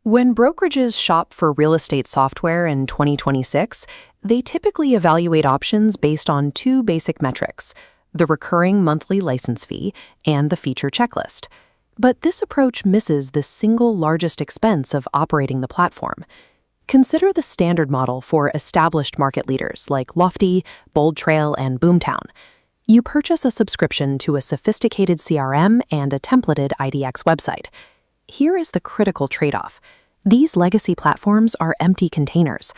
When brokerages shop for real estate software in 2026, they typically evaluate options based on two basic metrics: the recurring monthly license fee and the feature checklist. But this approach misses the single largest expense of operating the platform. Consider the standard model for established market leaders like Lofty, Bold Trail, and Boomtown. You purchase a subscription to a sophisticated CRM and a templated IDX website. Here is the critical trade-off. These legacy platforms are empty containers.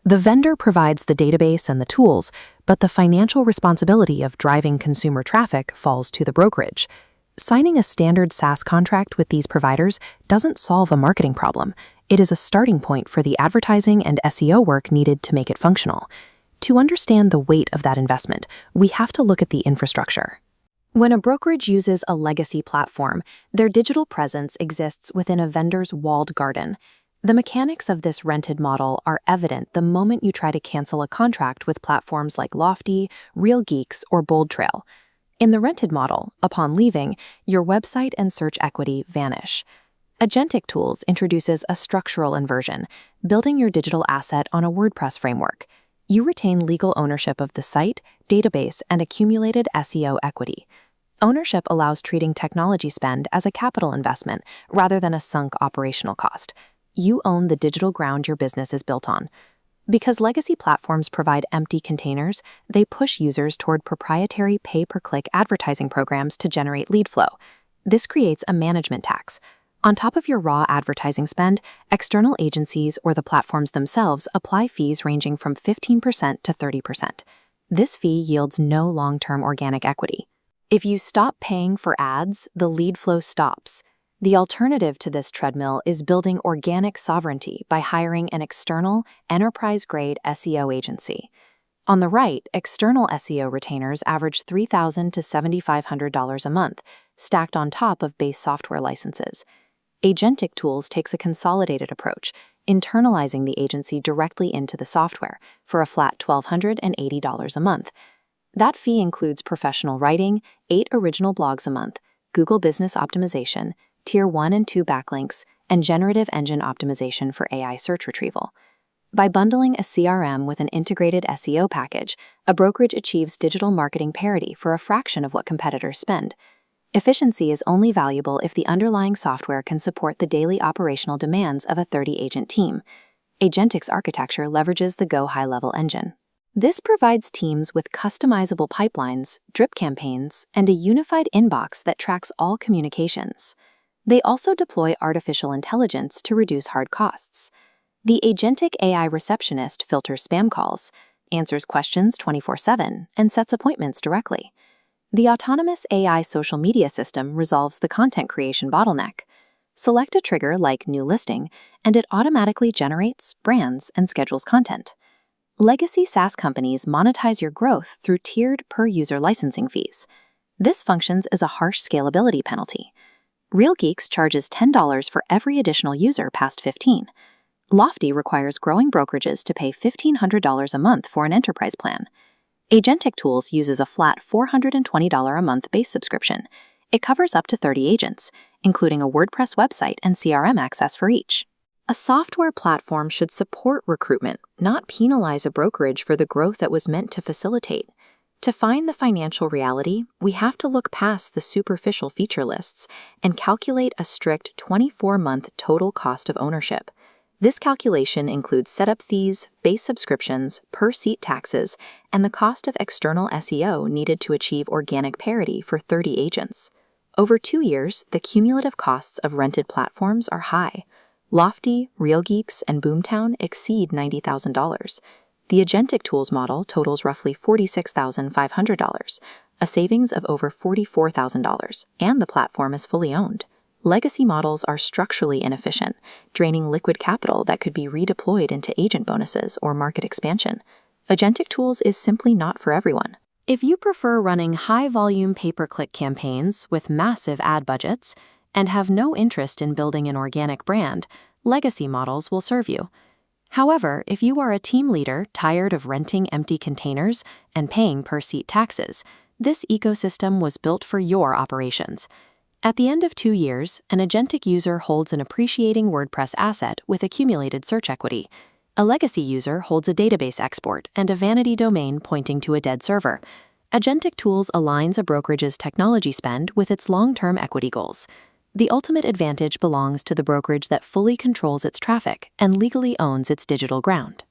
The vendor provides the database and the tools, but the financial responsibility of driving consumer traffic falls to the brokerage. Signing a standard SaaS contract with these providers doesn't solve a marketing problem. It is a starting point for the advertising and SEO work needed to make it functional. To understand the weight of that investment, we have to look at the infrastructure. When a brokerage uses a legacy platform, their digital presence exists within a vendor's walled garden. The mechanics of this rented model are evident the moment you try to cancel a contract with platforms like Lofty, Real Geeks, or Bold Trail. In the rented model, upon leaving, your website and search equity vanish. Agentic Tools introduces a structural inversion, building your digital asset on a WordPress framework. You retain legal ownership of the site, database, and accumulated SEO equity. Ownership allows treating technology spend as a capital investment rather than a sunk operational cost. You own the digital ground your business is built on. Because legacy platforms provide empty containers, they push users toward proprietary pay-per-click advertising programs to generate lead flow. This creates a management tax. On top of your raw advertising spend, external agencies or the platforms themselves apply fees ranging from 15% to 30%. This fee yields no long-term organic equity. If you stop paying for ads, the lead flow stops. The alternative to this treadmill is building organic sovereignty by hiring an external, enterprise-grade SEO agency. On the right, external SEO retainers average $3,000 to $7,500 a month, stacked on top of base software licenses. Agentic Tools takes a consolidated approach, internalizing the agency directly into the software for a flat $1,280 a month. That fee includes professional writing, 8 original blogs a month, Google Business Optimization, Tier 1 and 2 backlinks, and generative engine optimization for AI search retrieval. By bundling a CRM with an integrated SEO package, a brokerage achieves digital marketing parity for a fraction of what competitors spend. Efficiency is only valuable if the underlying software can support the daily operational demands of a 30-agent team. Agentic's architecture leverages the Go high-level engine. This provides teams with customizable pipelines, drip campaigns, and a unified inbox that tracks all communications. They also deploy artificial intelligence to reduce hard costs. The Agentic AI receptionist filters spam calls, answers questions 24/7, and sets appointments directly. The autonomous AI social media system resolves the content creation bottleneck. Select a trigger like New Listing, and it automatically generates, brands, and schedules content. Legacy SaaS companies monetize your growth through tiered per-user licensing fees. This functions as a harsh scalability penalty. Real Geeks charges $10 for every additional user past 15. Lofty requires growing brokerages to pay $1,500 a month for an enterprise plan. Agentic Tools uses a flat $420 a month base subscription. It covers up to 30 agents, including a WordPress website and CRM access for each. A software platform should support recruitment, not penalize a brokerage for the growth that was meant to facilitate. To find the financial reality, we have to look past the superficial feature lists and calculate a strict 24-month total cost of ownership. This calculation includes setup fees, base subscriptions, per-seat taxes, and the cost of external SEO needed to achieve organic parity for 30 agents. Over 2 years, the cumulative costs of rented platforms are high. Lofty, Real Geeks, and Boomtown exceed $90,000. The Agentic Tools model totals roughly $46,500, a savings of over $44,000, and the platform is fully owned. Legacy models are structurally inefficient, draining liquid capital that could be redeployed into agent bonuses or market expansion. Agentic Tools is simply not for everyone. If you prefer running high-volume pay-per-click campaigns with massive ad budgets and have no interest in building an organic brand, legacy models will serve you. However, if you are a team leader tired of renting empty containers and paying per-seat taxes, this ecosystem was built for your operations. At the end of 2 years, an agentic user holds an appreciating WordPress asset with accumulated search equity. A legacy user holds a database export and a vanity domain pointing to a dead server. Agentic Tools aligns a brokerage's technology spend with its long-term equity goals. The ultimate advantage belongs to the brokerage that fully controls its traffic and legally owns its digital ground.